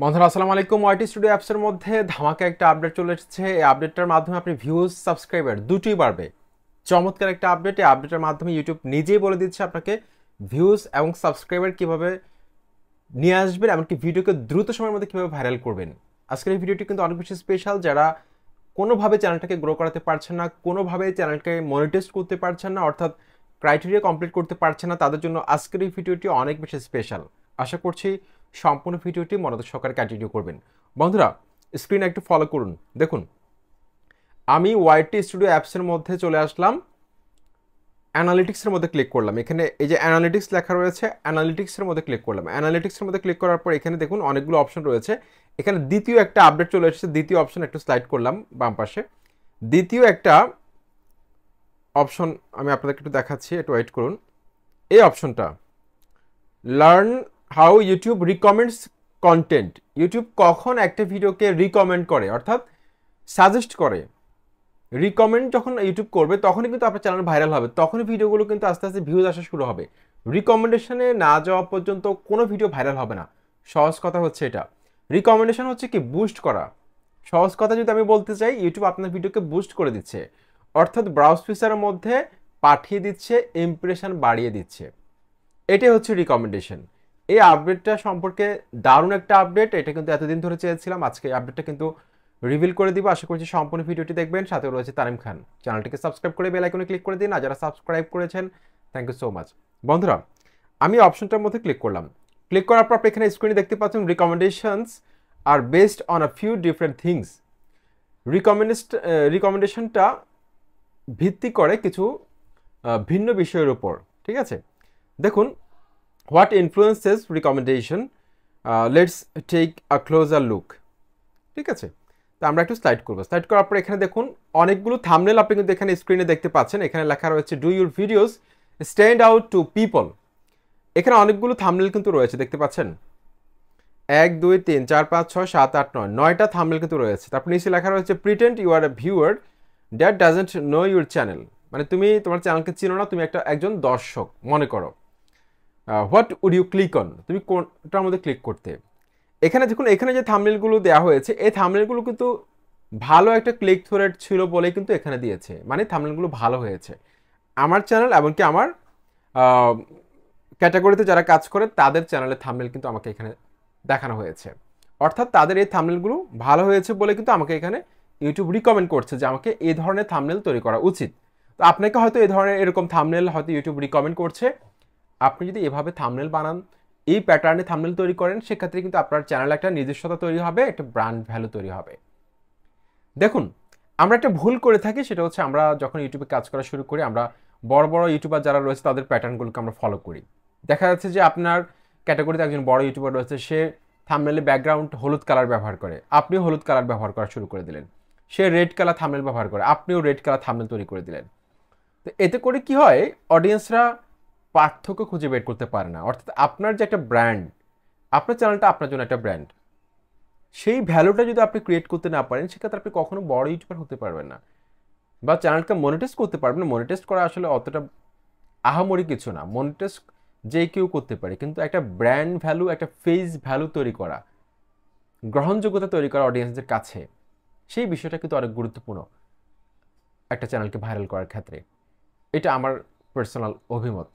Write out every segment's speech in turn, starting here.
বন্ধুরা আসসালামু আলাইকুম। ওয়াইটি স্টুডিও অ্যাপসের মধ্যে ধামাকা একটা আপডেট চলে এসেছে। এই আপডেটটার মাধ্যমে আপনি ভিউজ সাবস্ক্রাইবার দুটোই বাড়বে। চমৎকার একটা আপডেট। এই আপডেটের মাধ্যমে ইউটিউব নিজেই বলে দিচ্ছে আপনাকে ভিউজ এবং সাবস্ক্রাইবার কিভাবে নিয়ে আসবেন, এমনকি ভিডিওকে দ্রুত সময়ের মধ্যে কিভাবে ভাইরাল করবেন। আজকের এই ভিডিওটি কিন্তু অনেক বেশি স্পেশাল। যারা কোনোভাবে চ্যানেলটাকে গ্রো করাতে পারছেন না, কোনোভাবে চ্যানেলকে মনিটাইজ করতে পারছেন না, অর্থাৎ ক্রাইটেরিয়া কমপ্লিট করতে পারছেন না, তাদের জন্য আজকের এই ভিডিওটি অনেক বেশি স্পেশাল। আশা করছি সম্পূর্ণ ভিডিওটি মনোযোগ সহকারে কন্টিনিউ করবেন। বন্ধুরা স্ক্রিনে একটু ফলো করুন। দেখুন আমি ওয়াইটি স্টুডিও অ্যাপসের মধ্যে চলে আসলাম, অ্যানালিটিক্সের মধ্যে ক্লিক করলাম। এখানে এই যে অ্যানালিটিক্স লেখা রয়েছে, অ্যানালিটিক্সের মধ্যে ক্লিক করলাম। অ্যানালিটিক্সের মধ্যে ক্লিক করার পর এখানে দেখুন অনেকগুলো অপশন রয়েছে। এখানে দ্বিতীয় একটা আপডেট চলে এসেছে। দ্বিতীয় অপশন একটু স্লাইড করলাম বাম পাশে। দ্বিতীয় একটা অপশন আমি আপনাদেরকে একটু দেখাচ্ছি, একটু ওয়েট করুন। এই অপশনটা learn how YouTube recommends content. YouTube কখন একটা ভিডিওকে রিকমেন্ড করে, অর্থাৎ সাজেস্ট করে। রিকমেন্ড যখন ইউটিউব করবে তখনই কিন্তু আপনার চ্যানেল ভাইরাল হবে, তখনই ভিডিওগুলো কিন্তু আস্তে আস্তে ভিউজ আসা শুরু হবে। রিকমেন্ডেশনে না যাওয়া পর্যন্ত কোনো ভিডিও ভাইরাল হবে না। সহজ কথা হচ্ছে এটা। রিকমেন্ডেশন হচ্ছে কি বুস্ট করা। সহজ কথা যদি আমি বলতে চাই, ইউটিউব আপনার ভিডিওকে বুস্ট করে দিচ্ছে, অর্থাৎ ব্রাউজ ফিচারের মধ্যে পাঠিয়ে দিচ্ছে, ইমপ্রেশন বাড়িয়ে দিচ্ছে। এটাই হচ্ছে রিকমেন্ডেশন। এই আপডেটটা সম্পর্কে দারুণ একটা আপডেট। এটা কিন্তু এতদিন ধরে চেয়েছিলাম, আজকে এই আপডেটটা কিন্তু রিভিল করে দিব। আশা করছি সম্পূর্ণ ভিডিওটি দেখবেন। সাথে রয়েছে তানিম খান। চ্যানেলটিকে সাবস্ক্রাইব করে বেল আইকনে ক্লিক করে দিন। আর যারা সাবস্ক্রাইব করেছেন থ্যাংক ইউ সো মাচ। বন্ধুরা আমি অপশনটার মধ্যে ক্লিক করলাম। ক্লিক করার পর আপনি এখানে স্ক্রিনে দেখতে পাচ্ছেন recommendations are based on a few different things. রিকমেন্ডেশনটা ভিত্তি করে কিছু ভিন্ন বিষয়ের উপর। ঠিক আছে, দেখুন what influences recommendation, let's take a closer look. ঠিক আছে, তো আমরা একটু স্লাইড করবো। স্লাইড করার পর এখানে দেখুন অনেকগুলো থাম্বনেল আপনি কিন্তু এখানে স্ক্রিনে দেখতে পাচ্ছেন। এখানে লেখা রয়েছে do your videos stand out to people. এখানে অনেকগুলো থাম্বনেল কিন্তু রয়েছে, দেখতে পাচ্ছেন 1 2 3 4 5 6 7 8 9, 9টা থাম্বনেল কিন্তু রয়েছে। তারপর নিচে লেখা রয়েছে pretend you are a viewer that doesn't know your channel. মানে তুমি তোমার চ্যানেলকে চিনো না, তুমি একজন দর্শক মনে করো। What would you click on, তুমি কোনটার মধ্যে ক্লিক করতে। এখানে দেখুন এখানে যে থাম্বনেলগুলো দেওয়া হয়েছে, এই থাম্বনেলগুলো কিন্তু ভালো একটা ক্লিক থ্রু রেট ছিল বলেই কিন্তু এখানে দিয়েছে, মানে থাম্বনেলগুলো ভালো হয়েছে। আমার চ্যানেল এমনকি আমার ক্যাটাগরিতে যারা কাজ করে তাদের চ্যানেলের থাম্বনেল কিন্তু আমাকে এখানে দেখানো হয়েছে। অর্থাৎ তাদের এই থাম্বনেলগুলো ভালো হয়েছে বলে কিন্তু আমাকে এখানে ইউটিউব রিকমেন্ড করছে যে আমাকে এই ধরনের থাম্বনেল তৈরি করা উচিত। তো আপনাকে হয়তো এই ধরনের এরকম থাম্বনেল হয়তো ইউটিউব রিকমেন্ড করছে। আপনি যদি এভাবে থাম্বনেল বানান, এই প্যাটার্নে থাম্বনেল তৈরি করেন, সেক্ষেত্রে কিন্তু আপনার চ্যানেল একটা নিজস্বতা তৈরি হবে, একটা ব্র্যান্ড ভ্যালু তৈরি হবে। দেখুন আমরা একটা ভুল করে থাকি, সেটা হচ্ছে আমরা যখন ইউটিউবে কাজ করা শুরু করি, আমরা বড় বড় ইউটিউবার যারা রয়েছে তাদের প্যাটার্নগুলোকে আমরা ফলো করি। দেখা যাচ্ছে যে আপনার ক্যাটাগরিতে একজন বড় ইউটিউবার রয়েছে, সে থাম্বনেলে ব্যাকগ্রাউন্ড হলুদ কালার ব্যবহার করে, আপনিও হলুদ কালার ব্যবহার করা শুরু করে দিলেন। সে রেড কালার থাম্বনেল ব্যবহার করে, আপনিও রেড কালার থাম্বনেল তৈরি করে দিলেন। তো এতে করে কি হয়, অডিয়েন্সরা পার্থক্য খুঁজে বের করতে পারে না। অর্থাৎ আপনার যে একটা ব্র্যান্ড, আপনার চ্যানেলটা আপনার জন্য একটা ব্র্যান্ড, সেই ভ্যালুটা যদি আপনি ক্রিয়েট করতে না পারেন, সেক্ষেত্রে আপনি কখনো বড় ইউটিউবার হতে পারবেন না, বা চ্যানেলকে মনিটাইজ করতে পারবেন না। মনিটাইজ করা আসলে অতটা আহামরি কিছু না, মনিটাইজ যে কেউ করতে পারে, কিন্তু একটা ব্র্যান্ড ভ্যালু, একটা ফেস ভ্যালু তৈরি করা, গ্রহণযোগ্যতা তৈরি করা অডিয়েন্সদের কাছে, সেই বিষয়টা কিন্তু অনেক গুরুত্বপূর্ণ একটা চ্যানেলকে ভাইরাল করার ক্ষেত্রে। এটা আমার পার্সোনাল অভিমত।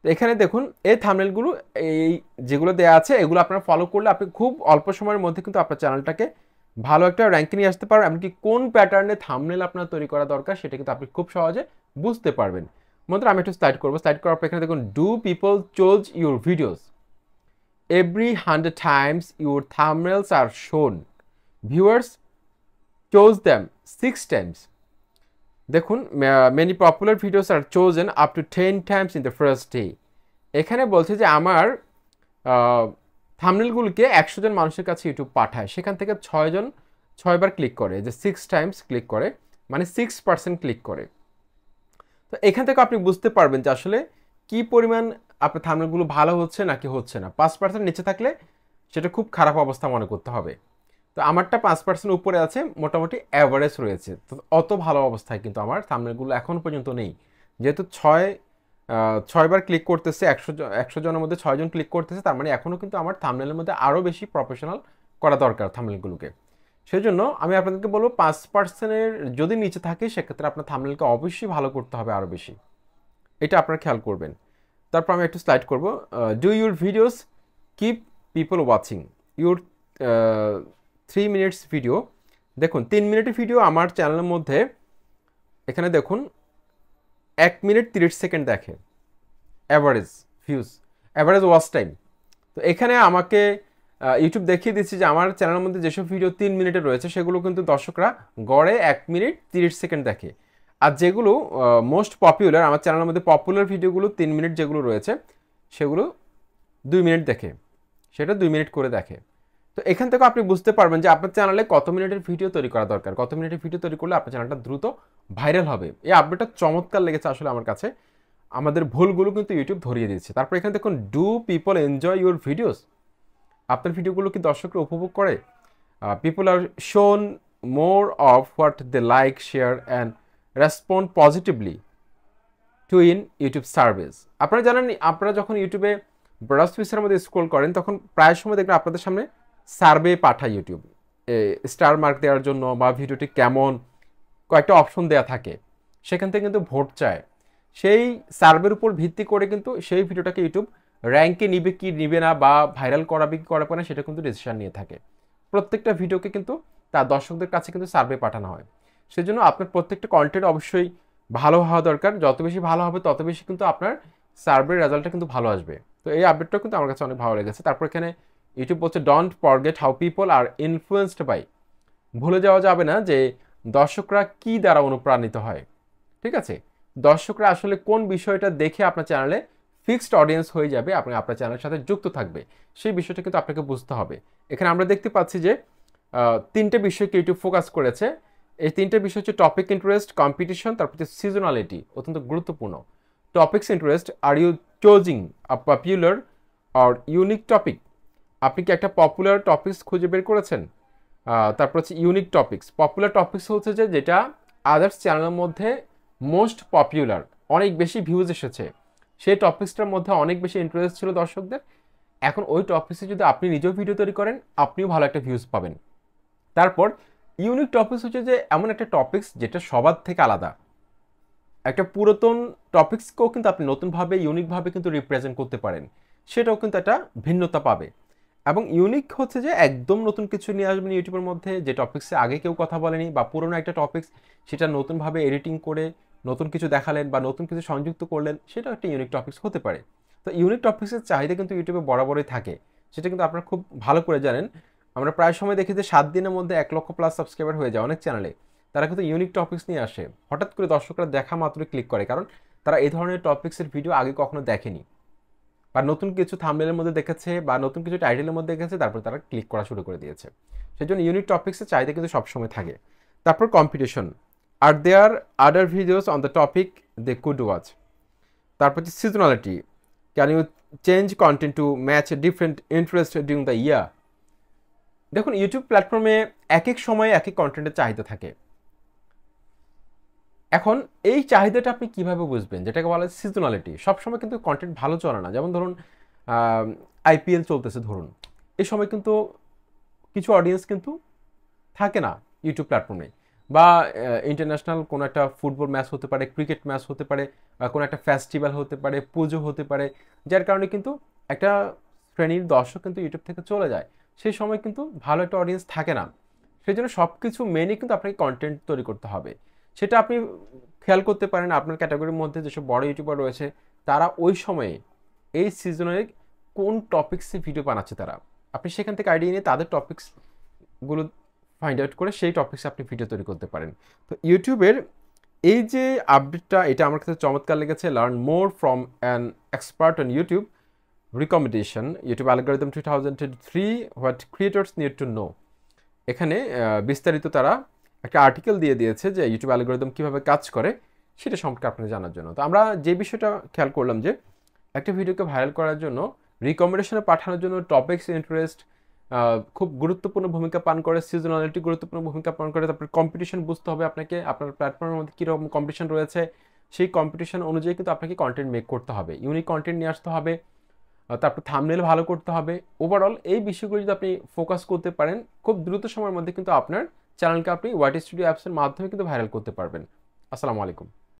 তো এখানে দেখুন এই থাম্বনেলগুলো, এই যেগুলো দেওয়া আছে এগুলো আপনারা ফলো করলে আপনি খুব অল্প সময়ের মধ্যে কিন্তু আপনার চ্যানেলটাকে ভালো একটা র্যাঙ্কে নিয়ে আসতে পারবেন। এমনকি কোন প্যাটার্নে থাম্বনেল আপনার তৈরি করা দরকার সেটা কিন্তু আপনি খুব সহজে বুঝতে পারবেন। মনে আমি একটু স্লাইড করবো। স্লাইড করার পর এখানে দেখুন do people choose your videos every 100 times your thumbnails are shown, viewers choose them 6 times. দেখুন many popular videos are chosen up to 10 times in the first day. এখানে বলছে যে আমার থাম্বনেলগুলোকে 100 জন মানুষের কাছে ইউটিউব পাঠায়, সেখান থেকে 6বার ক্লিক করে, যে 6 টাইমস ক্লিক করে, মানে 6% ক্লিক করে। তো এখান থেকে আপনি বুঝতে পারবেন যে আসলে কি পরিমাণ আপনার থাম্বনেলগুলো ভালো হচ্ছে নাকি হচ্ছে না। 5% নিচে থাকলে সেটা খুব খারাপ অবস্থা মনে করতে হবে। তো আমারটা 5% উপরে আছে, মোটামুটি অ্যাভারেজ রয়েছে। তো অত ভালো অবস্থায় কিন্তু আমার থাম্বনেলগুলো এখন পর্যন্ত নেই। যেহেতু 6বার ক্লিক করতেছে, 100 জনের মধ্যে 6 জন ক্লিক করতেছে, তার মানে এখনও কিন্তু আমার থাম্বনেলের মধ্যে আরও বেশি প্রফেশনাল করা দরকার থাম্বনেলগুলোকে। সেই জন্য আমি আপনাদেরকে বলবো 5%-এর যদি নিচে থাকে সেক্ষেত্রে আপনার থাম্বনেলকে অবশ্যই ভালো করতে হবে আরও বেশি, এটা আপনারা খেয়াল করবেন। তারপর আমি একটু স্লাইড করব। Do your videos keep people watching your 3 minutes video. দেখুন 3 মিনিটের ভিডিও আমার চ্যানেলের মধ্যে এখানে দেখুন 1 মিনিট 30 সেকেন্ড দেখে average views, average watch time. তো এখানে আমাকে ইউটিউব দেখিয়ে দিচ্ছি যে আমার চ্যানেলের মধ্যে যেসব ভিডিও 3 মিনিটে রয়েছে সেগুলো কিন্তু দর্শকরা গড়ে 1 মিনিট 30 সেকেন্ড দেখে। আর যেগুলো মোস্ট পপুলার, আমার চ্যানেলের মধ্যে পপুলার ভিডিওগুলো 3 মিনিট যেগুলো রয়েছে সেগুলো 2 মিনিট দেখে, সেটা 2 মিনিট করে দেখে। তো এখান থেকে আপনি বুঝতে পারবেন যে আপনার চ্যানেলে কত মিনিটের ভিডিও তৈরি করা দরকার, কত মিনিটের ভিডিও তৈরি করলে আপনার চ্যানেলটা দ্রুত ভাইরাল হবে। এই আপডেটটা চমৎকার লেগেছে আসলে আমার কাছে, আমাদের ভুলগুলো কিন্তু ইউটিউব ধরিয়ে দিচ্ছে। তারপর এখানে দেখুন do people enjoy your videos, আপনার ভিডিওগুলো কি দর্শকরা উপভোগ করে? People are shown more of what they like, share and respond positively to in YouTube service. আপনারা জানেন আপনারা যখন ইউটিউবে ব্রাউজ ফিচারের মধ্যে স্ক্রল করেন তখন প্রায় সময় দেখবেন আপনাদের সামনে সার্ভে পাঠায় ইউটিউব, স্টার মার্ক দেওয়ার জন্য বা ভিডিওটি কেমন কয়েকটা অপশন দেওয়া থাকে, সেখান থেকে কিন্তু ভোট চায়। সেই সার্ভের উপর ভিত্তি করে কিন্তু সেই ভিডিওটাকে ইউটিউব র্যাঙ্কে নিবে কি নিবে না বা ভাইরাল করাবে কি করাবে না সেটা কিন্তু ডিসিশন নিয়ে থাকে। প্রত্যেকটা ভিডিওকে কিন্তু তার দর্শকদের কাছে কিন্তু সার্ভে পাঠানো হয়। সেজন্য আপনার প্রত্যেকটা কন্টেন্ট অবশ্যই ভালো হওয়া দরকার, যত বেশি ভালো হবে তত বেশি কিন্তু আপনার সার্ভের রেজাল্টটা কিন্তু ভালো আসবে। তো এই আপডেটটা কিন্তু আমার কাছে অনেক ভালো লেগেছে। তারপর এখানে ইউটিউব বলছে don't forget how people are influenced by, ভুলে যাওয়া যাবে না যে দর্শকরা কি দ্বারা অনুপ্রাণিত হয়। ঠিক আছে, দর্শকরা আসলে কোন বিষয়টা দেখে আপনার চ্যানেলে ফিক্সড অডিয়েন্স হয়ে যাবে, আপনার চ্যানেলের সাথে যুক্ত থাকবে, সেই বিষয়টা কিন্তু আপনাকে বুঝতে হবে। এখানে আমরা দেখতে পাচ্ছি যে 3টে বিষয়কে ইউটিউব ফোকাস করেছে। এই 3টে বিষয় হচ্ছে টপিক ইন্টারেস্ট, কম্পিটিশন, তারপর হচ্ছে সিজনালিটি, অত্যন্ত গুরুত্বপূর্ণ। Topics interest, are you choosing a popular or unique topic, আপনি কি একটা পপুলার টপিক্স খুঁজে বের করেছেন? তারপর হচ্ছে ইউনিক টপিক্স, পপুলার টপিক্স হচ্ছে যে যেটা আদার্স চ্যানেলের মধ্যে মোস্ট পপুলার, অনেক বেশি ভিউজ এসেছে, সেই টপিক্সটার মধ্যে অনেক বেশি ইন্টারেস্ট ছিল দর্শকদের। এখন ওই টপিক্সে যদি আপনি নিজেও ভিডিও তৈরি করেন আপনিও ভালো একটা ভিউজ পাবেন। তারপর ইউনিক টপিক্স হচ্ছে যে এমন একটা টপিক্স যেটা সবার থেকে আলাদা, একটা পুরাতন টপিক্সকেও কিন্তু আপনি নতুনভাবে ইউনিকভাবে কিন্তু রিপ্রেজেন্ট করতে পারেন, সেটাও কিন্তু একটা ভিন্নতা পাবে। এবং ইউনিক হচ্ছে যে একদম নতুন কিছু নিয়ে আসবেন ইউটিউবের মধ্যে, যে টপিক্সে আগে কেউ কথা বলেনি বা পুরোনো একটা টপিক্স সেটা নতুনভাবে এডিটিং করে নতুন কিছু দেখালেন বা নতুন কিছু সংযুক্ত করলেন, সেটাও একটা ইউনিক টপিক্স হতে পারে। তো ইউনিক টপিক্সের চাহিদা কিন্তু ইউটিউবে বরাবরই থাকে, সেটা কিন্তু আপনারা খুব ভালো করে জানেন। আমরা প্রায় সময় দেখি যে 7 দিনের মধ্যে 1 লক্ষ প্লাস সাবস্ক্রাইবার হয়ে যায় অনেক চ্যানেলে, তারা কিন্তু ইউনিক টপিক্স নিয়ে আসে, হঠাৎ করে দর্শকরা দেখা মাত্রই ক্লিক করে, কারণ তারা এই ধরনের টপিক্সের ভিডিও আগে কখনো দেখেনি বা নতুন কিছু থাম্বনেলের মধ্যে দেখেছে বা নতুন কিছু টাইটেলের মধ্যে দেখেছে, তারপর তারা ক্লিক করা শুরু করে দিয়েছে। সেই জন্য ইউনিক টপিক্সের চাহিদা কিন্তু সবসময় থাকে। তারপর competition, are there other videos on the topic they could watch. তারপর হচ্ছে seasonality, can you change content to match different interest during the year. দেখুন ইউটিউব প্ল্যাটফর্মে এক এক সময়ে এক এক কন্টেন্টের চাহিদা থাকে। এখন এই চাহিদাটা আপনি কিভাবে বুঝবেন, যেটাকে বলা হয় সিজনালিটি। সবসময় কিন্তু কন্টেন্ট ভালো চলে না, যেমন ধরুন আইপিএল চলতেছে ধরুন, এই সময় কিন্তু কিছু অডিয়েন্স কিন্তু থাকে না ইউটিউব প্ল্যাটফর্মে, বা ইন্টারন্যাশনাল কোনো একটা ফুটবল ম্যাচ হতে পারে, ক্রিকেট ম্যাচ হতে পারে, বা কোনো একটা ফেস্টিভ্যাল হতে পারে, পুজো হতে পারে, যার কারণে কিন্তু একটা শ্রেণীর দর্শক কিন্তু ইউটিউব থেকে চলে যায়, সেই সময় কিন্তু ভালো একটা অডিয়েন্স থাকে না। সেই জন্য সব কিছু মেনে কিন্তু আপনাকে কন্টেন্ট তৈরি করতে হবে। সেটা আপনি খেয়াল করতে পারেন আপনার ক্যাটাগরির মধ্যে যেসব বড় ইউটিউবার রয়েছে তারা ওই সময়ে এই সিজনে কোন টপিক্সে ভিডিও বানাচ্ছে, তারা আপনি সেখান থেকে আইডিয়া নিয়ে তাদের টপিক্সগুলো ফাইন্ড আউট করে সেই টপিক্সে আপনি ভিডিও তৈরি করতে পারেন। তো ইউটিউবের এই যে আপডেটটা, এটা আমার কাছে চমৎকার লেগেছে। Learn more from an expert on YouTube recommendation, YouTube algorithm 2023 what creators need to know. এখানে বিস্তারিত তারা একটা আর্টিকেল দিয়ে দিয়েছে যে ইউটিউব অ্যালগরিদম কীভাবে কাজ করে সেটা সম্পর্কে আপনাকে জানার জন্য। তো আমরা যে বিষয়টা খেয়াল করলাম যে একটা ভিডিওকে ভাইরাল করার জন্য রিকমেন্ডেশনে পাঠানোর জন্য টপিক্স ইন্টারেস্ট খুব গুরুত্বপূর্ণ ভূমিকা পালন করে, সিজনালিটি গুরুত্বপূর্ণ ভূমিকা পালন করে। তারপরে কম্পিটিশন বুঝতে হবে আপনাকে, আপনার প্ল্যাটফর্মের মধ্যে কীরকম কম্পিটিশন রয়েছে, সেই কম্পিটিশন অনুযায়ী কিন্তু আপনাকে কন্টেন্ট মেক করতে হবে, ইউনিক কন্টেন্ট নিয়ে আসতে হবে। তারপর থাম্বনেল ভালো করতে হবে। ওভারঅল এই বিষয়গুলো যদি আপনি ফোকাস করতে পারেন, খুব দ্রুত সময়ের মধ্যে কিন্তু আপনার চ্যানেলকে আপনি ওয়াইটি স্টুডিও অ্যাপসের মাধ্যমে কিন্তু ভাইরাল করতে পারবেন। আসসালামু আলাইকুম।